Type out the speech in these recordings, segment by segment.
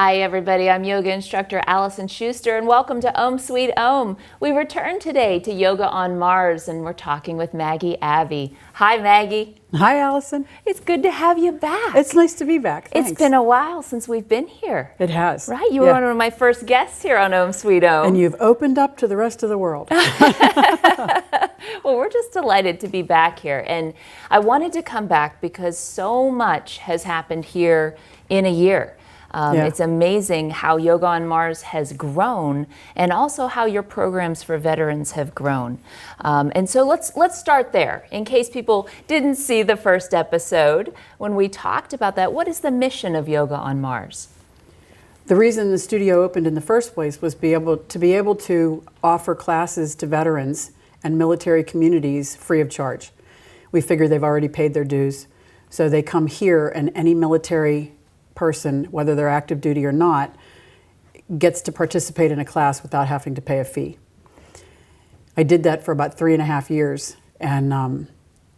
Hi everybody, I'm yoga instructor Alison Schuster and welcome to Om Sweet Om. We return today to Yoga on Mars and we're talking with Maggi Aebi. Hi Maggie. Hi Alison. It's good to have you back. It's nice to be back. Thanks. It's been a while since we've been here. It has. Right? You were one of my first guests here on Om Sweet Om. And you've opened up to the rest of the world. Well, we're just delighted to be back here. And I wanted to come back because so much has happened here in a year. It's amazing how Yoga on Mars has grown and also how your programs for veterans have grown. And so let's start there. In case people didn't see the first episode, when we talked about that, what is the mission of Yoga on Mars? The reason the studio opened in the first place was to be able to offer classes to veterans and military communities free of charge. We figure they've already paid their dues, so they come here and any military person, whether they're active duty or not, gets to participate in a class without having to pay a fee. I did that for about 3.5 years, and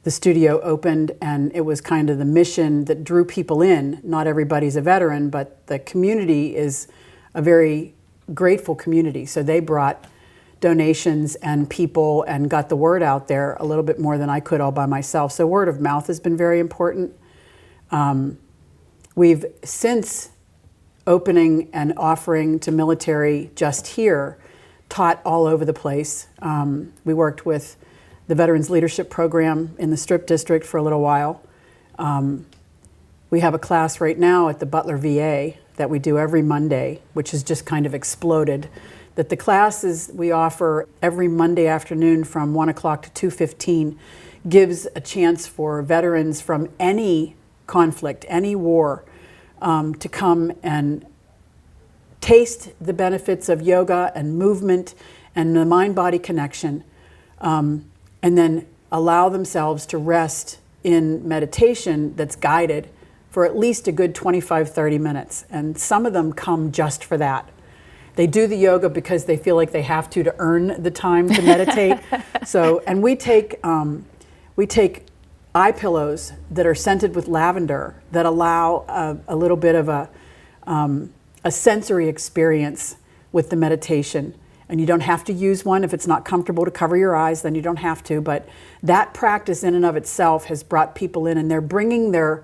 the studio opened, and it was kind of the mission that drew people in. Not everybody's a veteran, but the community is a very grateful community, so they brought donations and people and got the word out there a little bit more than I could all by myself. So word of mouth has been very important. We've, since opening and offering to military just here, taught all over the place. We worked with the Veterans Leadership Program in the Strip District for a little while. We have a class right now at the Butler VA that we do every Monday, which has just kind of exploded. That the classes we offer every Monday afternoon from 1 o'clock to 2:15 gives a chance for veterans from any conflict, any war, to come and taste the benefits of yoga and movement and the mind-body connection, and then allow themselves to rest in meditation that's guided for at least a good 25-30 minutes. And some of them come just for that. They do the yoga because they feel like they have to earn the time to meditate. And we take eye pillows that are scented with lavender that allow a little bit of a sensory experience with the meditation. And you don't have to use one if it's not comfortable to cover your eyes, then you don't have to. But that practice in and of itself has brought people in, and they're bringing their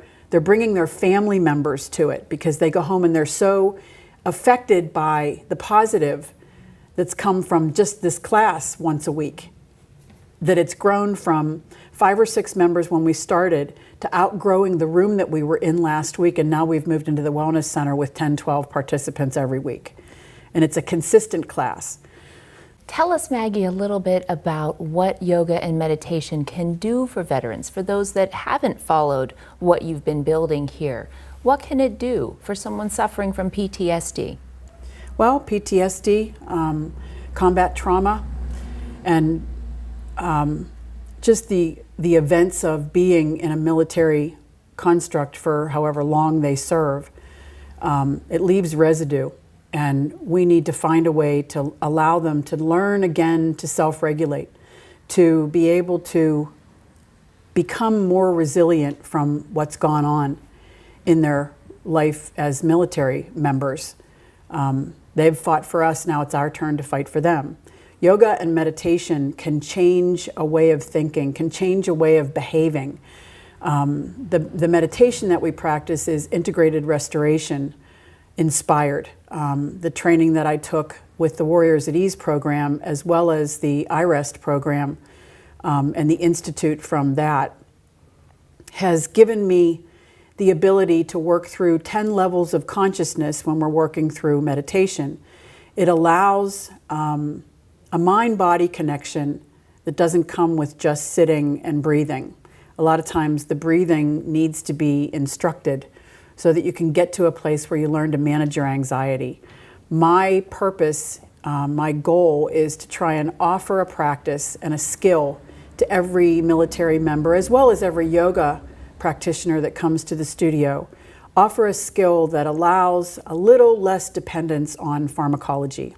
family members to it because they go home and they're so affected by the positive that's come from just this class once a week, that it's grown from 5 or 6 members when we started to outgrowing the room that we were in last week, and now we've moved into the Wellness Center with 10, 12 participants every week. And it's a consistent class. Tell us, Maggie, a little bit about what yoga and meditation can do for veterans, for those that haven't followed what you've been building here. What can it do for someone suffering from PTSD? Well, PTSD, combat trauma, and just the events of being in a military construct for however long they serve, it leaves residue. And we need to find a way to allow them to learn again to self-regulate, to be able to become more resilient from what's gone on in their life as military members. They've fought for us, now it's our turn to fight for them. Yoga and meditation can change a way of thinking, can change a way of behaving. The meditation that we practice is integrated restoration inspired. The training that I took with the Warriors at Ease program, as well as the iRest program and the Institute from that, has given me the ability to work through 10 levels of consciousness when we're working through meditation. It allows a mind-body connection that doesn't come with just sitting and breathing. A lot of times the breathing needs to be instructed so that you can get to a place where you learn to manage your anxiety. My purpose, my goal is to try and offer a practice and a skill to every military member, as well as every yoga practitioner that comes to the studio. Offer a skill that allows a little less dependence on pharmacology.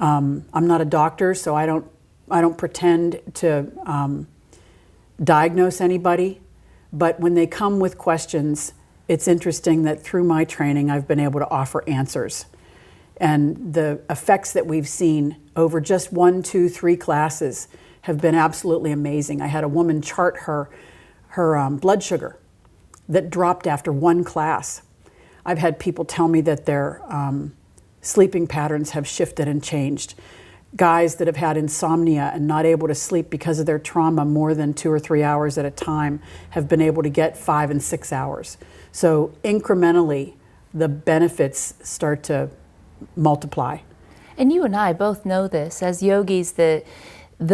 I'm not a doctor, so I don't pretend to diagnose anybody, but when they come with questions, it's interesting that through my training, I've been able to offer answers. And the effects that we've seen over just 1, 2, 3 classes have been absolutely amazing. I had a woman chart her blood sugar that dropped after 1 class. I've had people tell me that their sleeping patterns have shifted and changed. Guys that have had insomnia and not able to sleep because of their trauma more than 2 or 3 hours at a time have been able to get 5 and 6 hours. So incrementally, the benefits start to multiply. And you and I both know this as yogis, the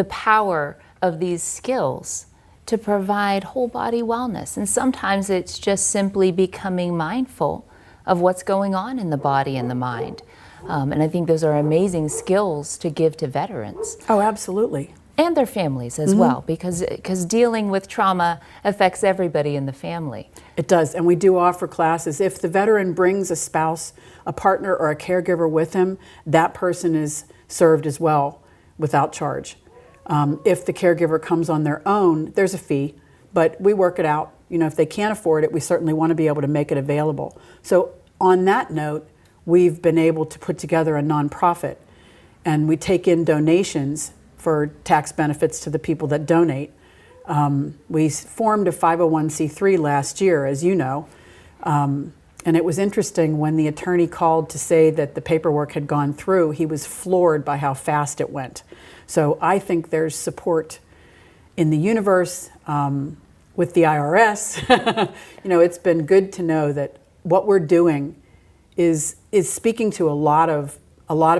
power of these skills to provide whole body wellness. And sometimes it's just simply becoming mindful of what's going on in the body and the mind. And I think those are amazing skills to give to veterans. Oh, absolutely. And their families as well, because dealing with trauma affects everybody in the family. It does, and we do offer classes. If the veteran brings a spouse, a partner, or a caregiver with him, that person is served as well without charge. If the caregiver comes on their own, there's a fee, but we work it out. You know, if they can't afford it, we certainly want to be able to make it available. So on that note, we've been able to put together a nonprofit, and we take in donations for tax benefits to the people that donate. We formed a 501c3 last year, as you know, and it was interesting when the attorney called to say that the paperwork had gone through. He was floored by how fast it went. So I think there's support in the universe with the IRS. You know, it's been good to know that what we're doing is speaking to a lot of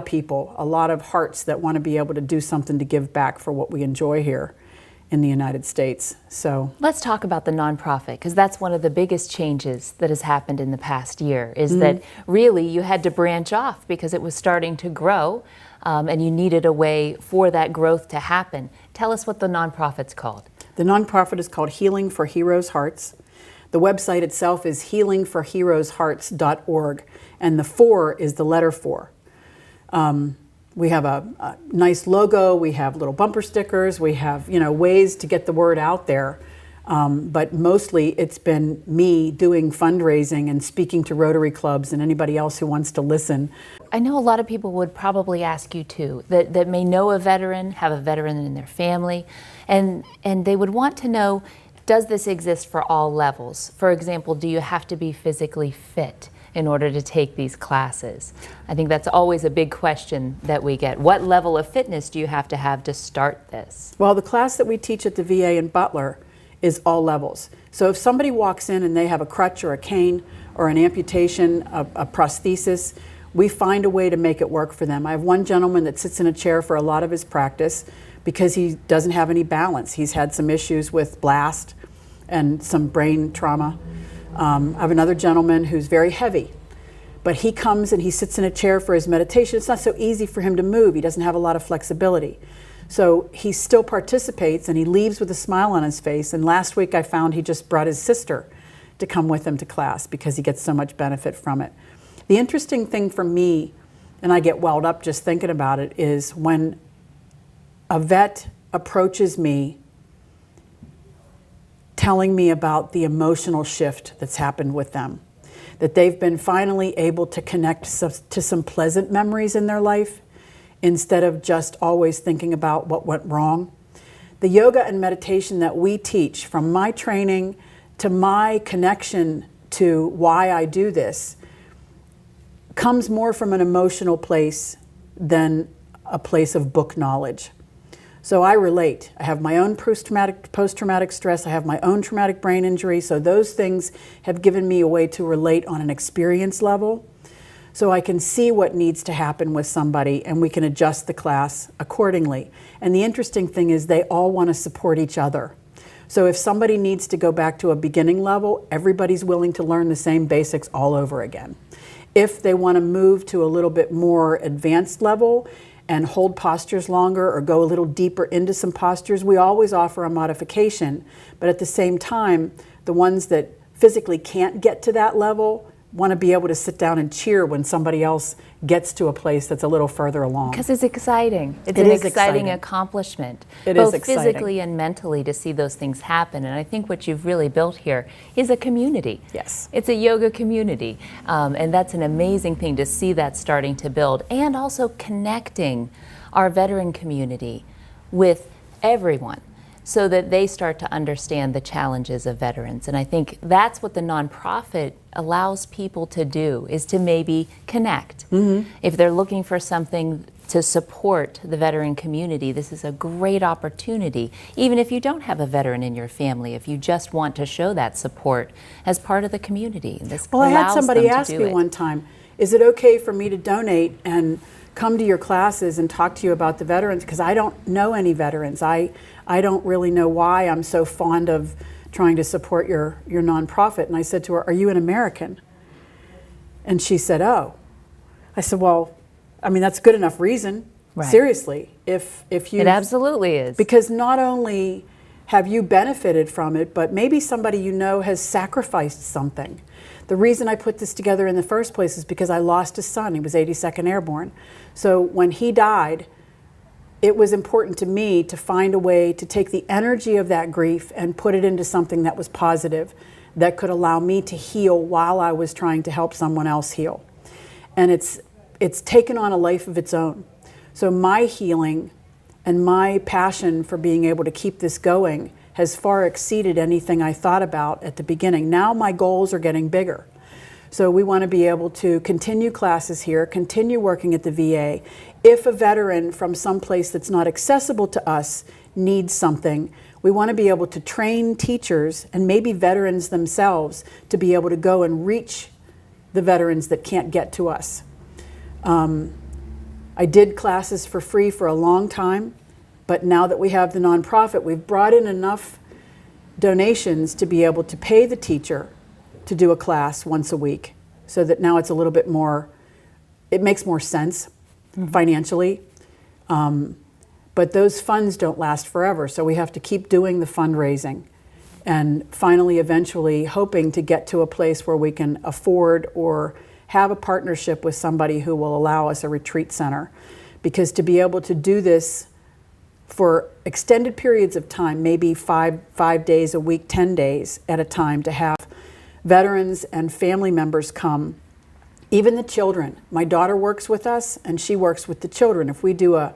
people, a lot of hearts that want to be able to do something to give back for what we enjoy here in the United States. So let's talk about the nonprofit, because that's one of the biggest changes that has happened in the past year, is that really you had to branch off because it was starting to grow, and you needed a way for that growth to happen. Tell us what the nonprofit's called. The nonprofit is called Healing for Heroes' Hearts. The website itself is healingforheroeshearts.org, and the 4 is the letter 4. We have a nice logo, we have little bumper stickers, we have, you know, ways to get the word out there. But mostly it's been me doing fundraising and speaking to Rotary clubs and anybody else who wants to listen. I know a lot of people would probably ask you too, that may know a veteran, have a veteran in their family, and they would want to know, does this exist for all levels? For example, do you have to be physically fit in order to take these classes? I think that's always a big question that we get. What level of fitness do you have to start this? Well, the class that we teach at the VA in Butler is all levels. So if somebody walks in and they have a crutch or a cane or an amputation, a prosthesis, we find a way to make it work for them. I have one gentleman that sits in a chair for a lot of his practice because he doesn't have any balance. He's had some issues with blast and some brain trauma. I have another gentleman who's very heavy, but he comes and he sits in a chair for his meditation. It's not so easy for him to move. He doesn't have a lot of flexibility. So he still participates and he leaves with a smile on his face. And last week I found he just brought his sister to come with him to class because he gets so much benefit from it. The interesting thing for me, and I get welled up just thinking about it, is when a vet approaches me telling me about the emotional shift that's happened with them, that they've been finally able to connect to some pleasant memories in their life instead of just always thinking about what went wrong. The yoga and meditation that we teach, from my training to my connection to why I do this, comes more from an emotional place than a place of book knowledge. So I relate. I have my own post-traumatic stress. I have my own traumatic brain injury. So those things have given me a way to relate on an experience level. So I can see what needs to happen with somebody and we can adjust the class accordingly. And the interesting thing is they all want to support each other. So if somebody needs to go back to a beginning level, everybody's willing to learn the same basics all over again. If they want to move to a little bit more advanced level and hold postures longer or go a little deeper into some postures, we always offer a modification. But at the same time, the ones that physically can't get to that level, want to be able to sit down and cheer when somebody else gets to a place that's a little further along. Because it's exciting. It's an exciting accomplishment, both physically and mentally, to see those things happen. And I think what you've really built here is a community. Yes. It's a yoga community. And that's an amazing thing to see that starting to build. And also connecting our veteran community with everyone, so that they start to understand the challenges of veterans. And I think that's what the nonprofit allows people to do, is to maybe connect. Mm-hmm. If they're looking for something to support the veteran community, this is a great opportunity. Even if you don't have a veteran in your family, if you just want to show that support as part of the community. This well, I had somebody ask me one time, is it okay for me to donate and come to your classes and talk to you about the veterans? Because I don't know any veterans. I don't really know why I'm so fond of trying to support your nonprofit. And I said to her, are you an American? And she said, oh. I said, well, I mean, that's good enough reason. Right. Seriously, if you... It absolutely is. Because not only have you benefited from it, but maybe somebody you know has sacrificed something. The reason I put this together in the first place is because I lost a son. He was 82nd Airborne. So when he died, it was important to me to find a way to take the energy of that grief and put it into something that was positive, that could allow me to heal while I was trying to help someone else heal. And it's taken on a life of its own. So my healing and my passion for being able to keep this going has far exceeded anything I thought about at the beginning. Now my goals are getting bigger. So we want to be able to continue classes here, continue working at the VA. If a veteran from some place that's not accessible to us needs something, we want to be able to train teachers and maybe veterans themselves to be able to go and reach the veterans that can't get to us. I did classes for free for a long time, but now that we have the nonprofit, we've brought in enough donations to be able to pay the teacher to do a class once a week, so that now it's a little bit more, it makes more sense financially. But those funds don't last forever, so we have to keep doing the fundraising, and finally, eventually, hoping to get to a place where we can afford or have a partnership with somebody who will allow us a retreat center. Because to be able to do this for extended periods of time, maybe five days a week, 10 days at a time, to have veterans and family members come, even the children. My daughter works with us and she works with the children. If we do a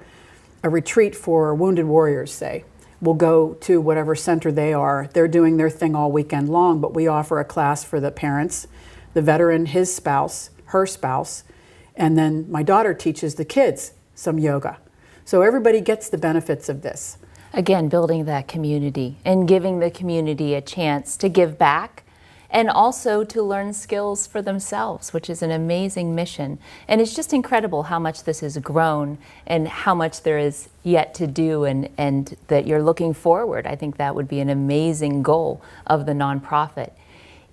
retreat for wounded warriors, say, we'll go to whatever center they are. They're doing their thing all weekend long, but we offer a class for the parents, the veteran, his spouse, her spouse, and then my daughter teaches the kids some yoga. So everybody gets the benefits of this. Again, building that community and giving the community a chance to give back, and also to learn skills for themselves, which is an amazing mission. And it's just incredible how much this has grown and how much there is yet to do, and that you're looking forward. I think that would be an amazing goal of the nonprofit.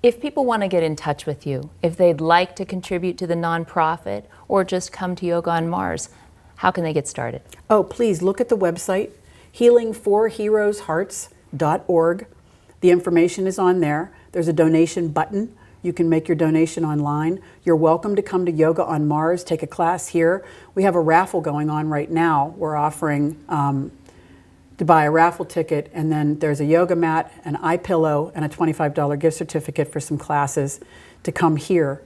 If people want to get in touch with you, if they'd like to contribute to the nonprofit or just come to Yoga on Mars, how can they get started? Oh, please look at the website, healingforheroeshearts.org. The information is on there. There's a donation button. You can make your donation online. You're welcome to come to Yoga on Mars, take a class here. We have a raffle going on right now. We're offering to buy a raffle ticket, and then there's a yoga mat, an eye pillow, and a $25 gift certificate for some classes to come here.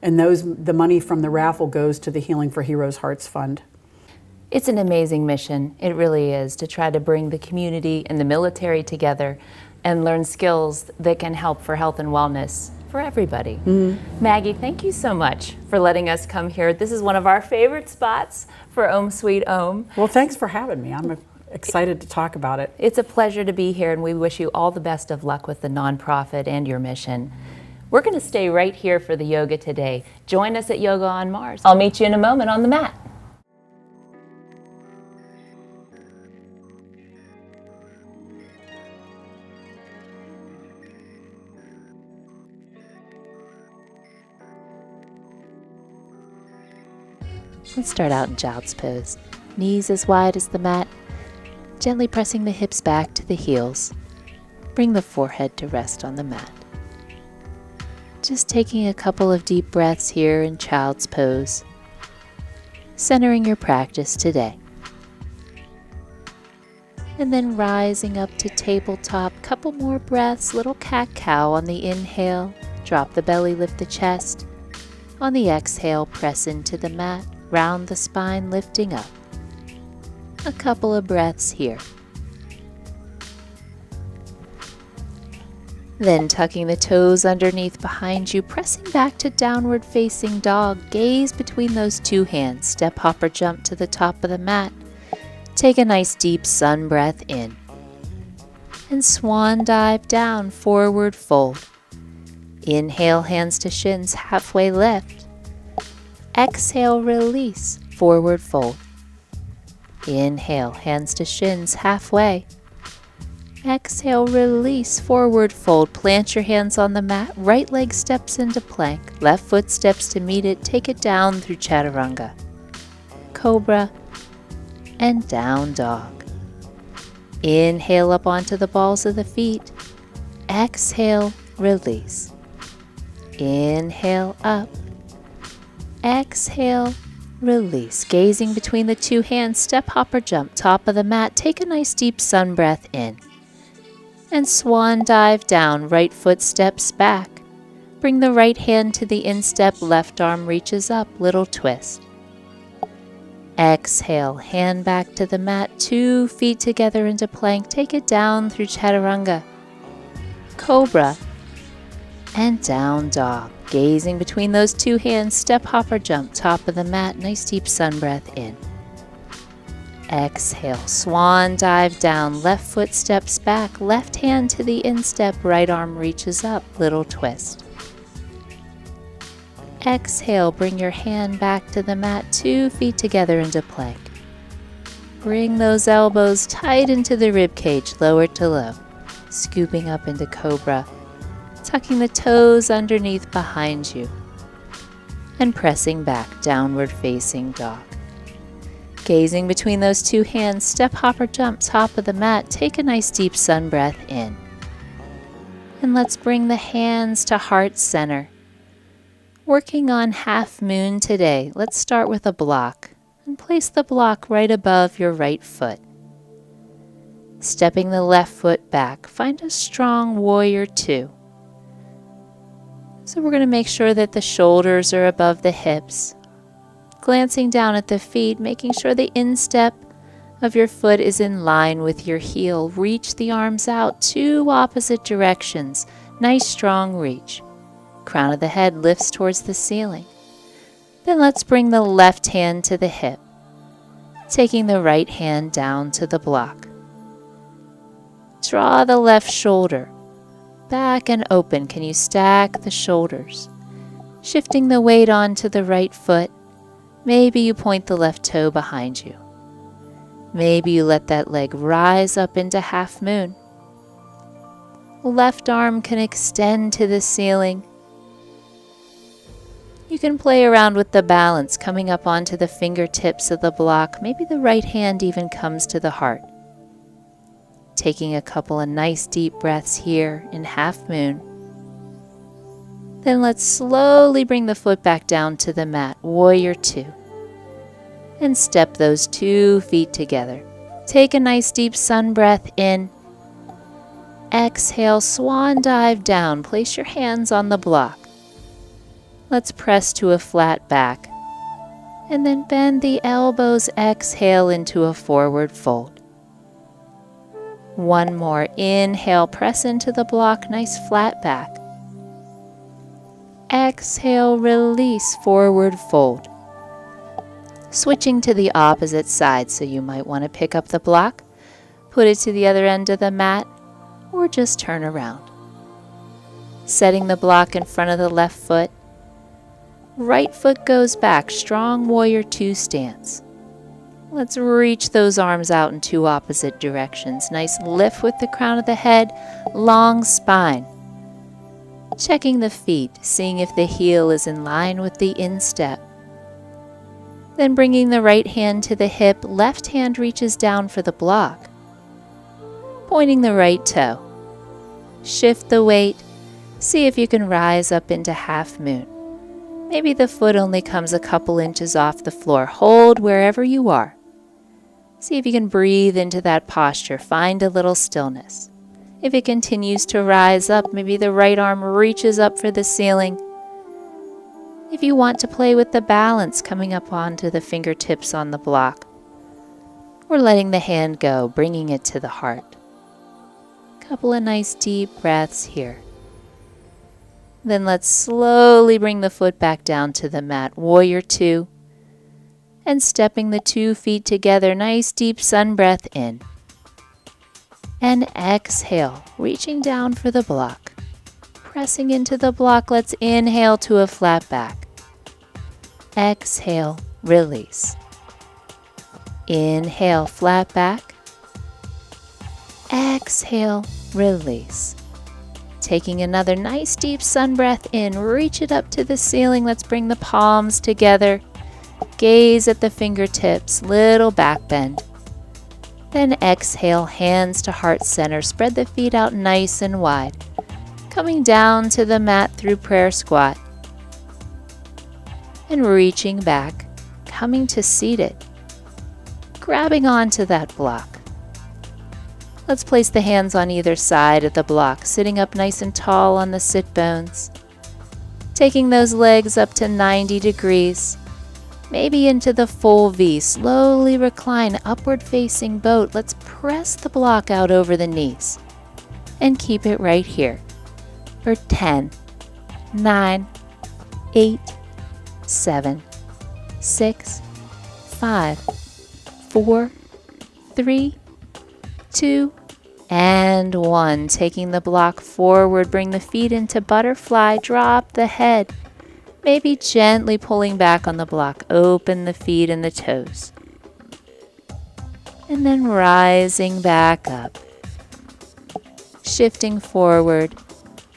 And the money from the raffle goes to the Healing for Heroes Hearts Fund. It's an amazing mission. It really is, to try to bring the community and the military together and learn skills that can help for health and wellness for everybody. Mm-hmm. Maggie, thank you so much for letting us come here. This is one of our favorite spots for Om Sweet Om. Well, thanks for having me. I'm excited to talk about it. It's a pleasure to be here, and we wish you all the best of luck with the nonprofit and your mission. We're going to stay right here for the yoga today. Join us at Yoga on Mars. I'll meet you in a moment on the mat. Let's start out in child's pose. Knees as wide as the mat, gently pressing the hips back to the heels. Bring the forehead to rest on the mat. Just taking a couple of deep breaths here in child's pose, centering your practice today. And then rising up to tabletop, couple more breaths, little cat-cow on the inhale, drop the belly, lift the chest. On the exhale, press into the mat, round the spine, lifting up. A couple of breaths here. Then tucking the toes underneath behind you, pressing back to downward facing dog, gaze between those two hands, step, hop, or jump to the top of the mat. Take a nice deep sun breath in. And swan dive down, forward fold. Inhale, hands to shins, halfway lift. Exhale, release, forward fold. Inhale, hands to shins, halfway. Exhale, release, forward fold. Plant your hands on the mat, right leg steps into plank, left foot steps to meet it, take it down through chaturanga. Cobra and down dog. Inhale up onto the balls of the feet. Exhale, release. Inhale up. Exhale, release. Gazing between the two hands, step, hop, or jump, top of the mat. Take a nice deep sun breath in. And swan dive down, right foot steps back. Bring the right hand to the instep, left arm reaches up, little twist. Exhale, hand back to the mat, 2 feet together into plank, take it down through chaturanga. Cobra and down dog. Gazing between those two hands, step, hop, or jump, top of the mat, nice deep sun breath in. Exhale, swan dive down, left foot steps back, left hand to the instep, right arm reaches up, little twist. Exhale, bring your hand back to the mat, 2 feet together into plank. Bring those elbows tight into the rib cage, lower to low. Scooping up into cobra, tucking the toes underneath behind you. And pressing back, downward facing dog. Gazing between those two hands, step, hop, or jump, top of the mat, take a nice deep sun breath in. And let's bring the hands to heart center. Working on half moon today, let's start with a block and place the block right above your right foot. Stepping the left foot back, find a strong warrior 2. So we're going to make sure that the shoulders are above the hips. Glancing down at the feet, making sure the instep of your foot is in line with your heel. Reach the arms out, 2 opposite directions. Nice strong reach. Crown of the head lifts towards the ceiling. Then let's bring the left hand to the hip, taking the right hand down to the block. Draw the left shoulder back and open. Can you stack the shoulders? Shifting the weight onto the right foot. Maybe you point the left toe behind you. Maybe you let that leg rise up into half moon. Left arm can extend to the ceiling. You can play around with the balance, coming up onto the fingertips of the block. Maybe the right hand even comes to the heart. Taking a couple of nice deep breaths here in half moon. Then let's slowly bring the foot back down to the mat, warrior 2. And step those 2 feet together. Take a nice deep sun breath in. Exhale, swan dive down. Place your hands on the block. Let's press to a flat back. And then bend the elbows, exhale into a forward fold. One more, inhale, press into the block, nice flat back. Exhale, release, forward fold. Switching to the opposite side, so you might want to pick up the block, put it to the other end of the mat, or just turn around. Setting the block in front of the left foot. Right foot goes back, strong warrior 2 stance. Let's reach those arms out in 2 opposite directions. Nice lift with the crown of the head, long spine. Checking the feet, seeing if the heel is in line with the instep. Then bringing the right hand to the hip, left hand reaches down for the block. Pointing the right toe. Shift the weight, See if you can rise up into half moon. Maybe the foot only comes a couple inches off the floor. Hold wherever you are. See if you can breathe into that posture. Find a little stillness. If it continues to rise up, maybe the right arm reaches up for the ceiling. If you want to play with the balance, coming up onto the fingertips on the block, or letting the hand go, bringing it to the heart. Couple of nice deep breaths here. Then let's slowly bring the foot back down to the mat. Warrior two. And stepping the 2 feet together, nice deep sun breath in. And exhale, reaching down for the block. Pressing into the block, let's inhale to a flat back. Exhale, release. Inhale, flat back. Exhale, release. Taking another nice deep sun breath in, reach it up to the ceiling. Let's bring the palms together. Gaze at the fingertips, little back bend. Then exhale, hands to heart center. Spread the feet out nice and wide. Coming down to the mat through prayer squat. And reaching back, coming to seated. Grabbing onto that block. Let's place the hands on either side of the block, sitting up nice and tall on the sit bones. Taking those legs up to 90 degrees. Maybe into the full V. Slowly recline, upward facing boat. Let's press the block out over the knees. And keep it right here for 10, 9, 8, 7, 6, 5, 4, 3, 2, and 1. Taking the block forward, bring the feet into butterfly, drop the head. Maybe gently pulling back on the block, open the feet and the toes. And then rising back up. Shifting forward,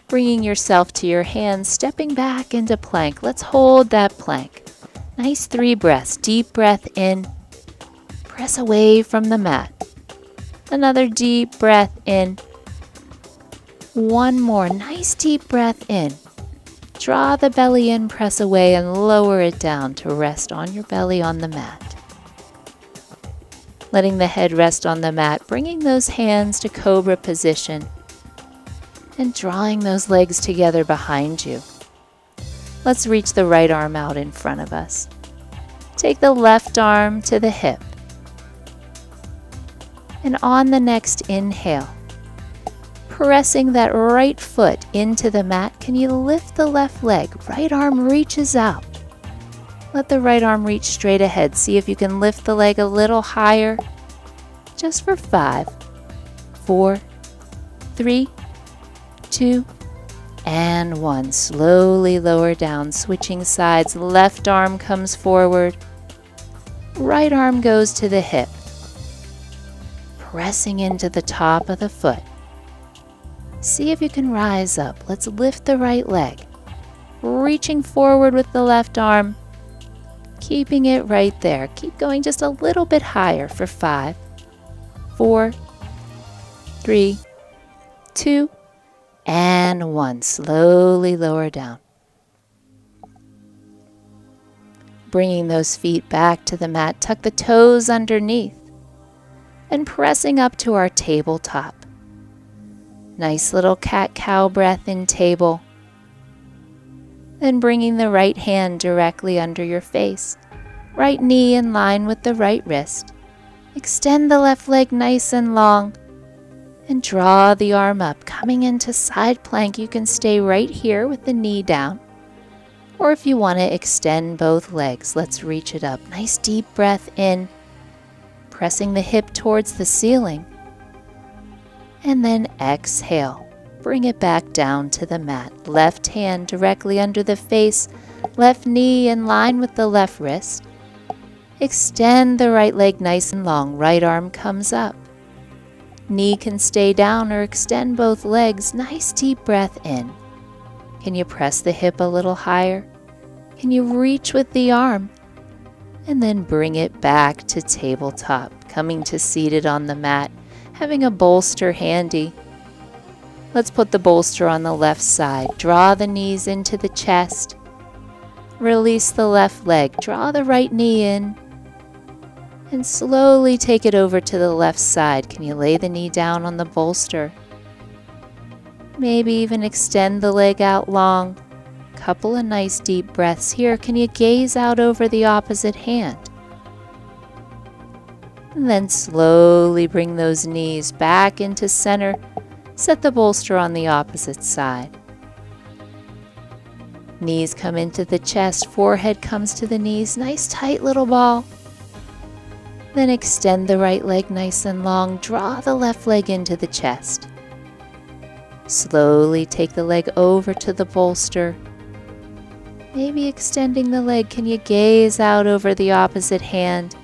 bringing yourself to your hands, stepping back into plank. Let's hold that plank. Nice 3 breaths. Deep breath in. Press away from the mat. Another deep breath in. One more. Nice deep breath in. Draw the belly in, press away, and lower it down to rest on your belly on the mat. Letting the head rest on the mat, bringing those hands to cobra position, and drawing those legs together behind you. Let's reach the right arm out in front of us. Take the left arm to the hip. And on the next inhale, pressing that right foot into the mat, can you lift the left leg? Right arm reaches out. Let the right arm reach straight ahead. See if you can lift the leg a little higher. Just for 5, 4, 3, 2, and 1. Slowly lower down, switching sides. Left arm comes forward. Right arm goes to the hip. Pressing into the top of the foot. See if you can rise up. Let's lift the right leg. Reaching forward with the left arm. Keeping it right there. Keep going just a little bit higher for 5, 4, 3, 2, and 1. Slowly lower down. Bringing those feet back to the mat. Tuck the toes underneath. And pressing up to our tabletop. Nice little cat-cow breath in table. Then bringing the right hand directly under your face. Right knee in line with the right wrist. Extend the left leg nice and long. And draw the arm up. Coming into side plank, you can stay right here with the knee down. Or if you want to extend both legs, let's reach it up. Nice deep breath in. Pressing the hip towards the ceiling. And then exhale. Bring it back down to the mat. Left hand directly under the face. Left knee in line with the left wrist. Extend the right leg nice and long. Right arm comes up. Knee can stay down or extend both legs. Nice deep breath in. Can you press the hip a little higher? Can you reach with the arm? And then bring it back to tabletop. Coming to seated on the mat. Having a bolster handy. Let's put the bolster on the left side. Draw the knees into the chest. Release the left leg. Draw the right knee in. And slowly take it over to the left side. Can you lay the knee down on the bolster? Maybe even extend the leg out long. Couple of nice deep breaths here. Can you gaze out over the opposite hand? And then slowly bring those knees back into center. Set the bolster on the opposite side. Knees come into the chest, forehead comes to the knees. Nice tight little ball. Then extend the right leg nice and long. Draw the left leg into the chest. Slowly take the leg over to the bolster. Maybe extending the leg. Can you gaze out over the opposite hand?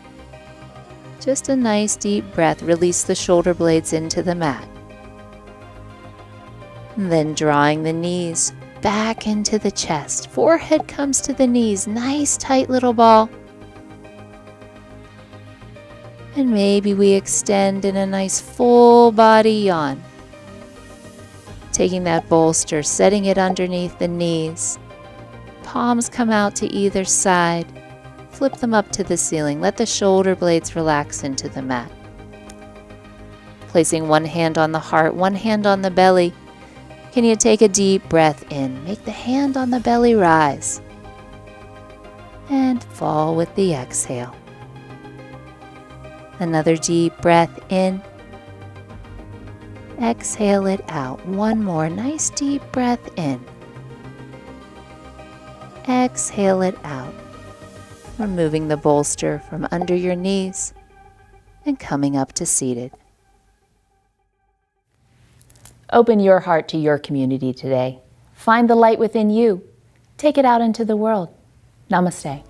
Just a nice deep breath. Release the shoulder blades into the mat. And then drawing the knees back into the chest. Forehead comes to the knees. Nice tight little ball. And maybe we extend in a nice full body yawn. Taking that bolster, setting it underneath the knees. Palms come out to either side. Flip them up to the ceiling. Let the shoulder blades relax into the mat. Placing one hand on the heart, one hand on the belly. Can you take a deep breath in? Make the hand on the belly rise. And fall with the exhale. Another deep breath in. Exhale it out. One more nice deep breath in. Exhale it out. Removing the bolster from under your knees and coming up to seated. Open your heart to your community today. Find the light within you. Take it out into the world. Namaste.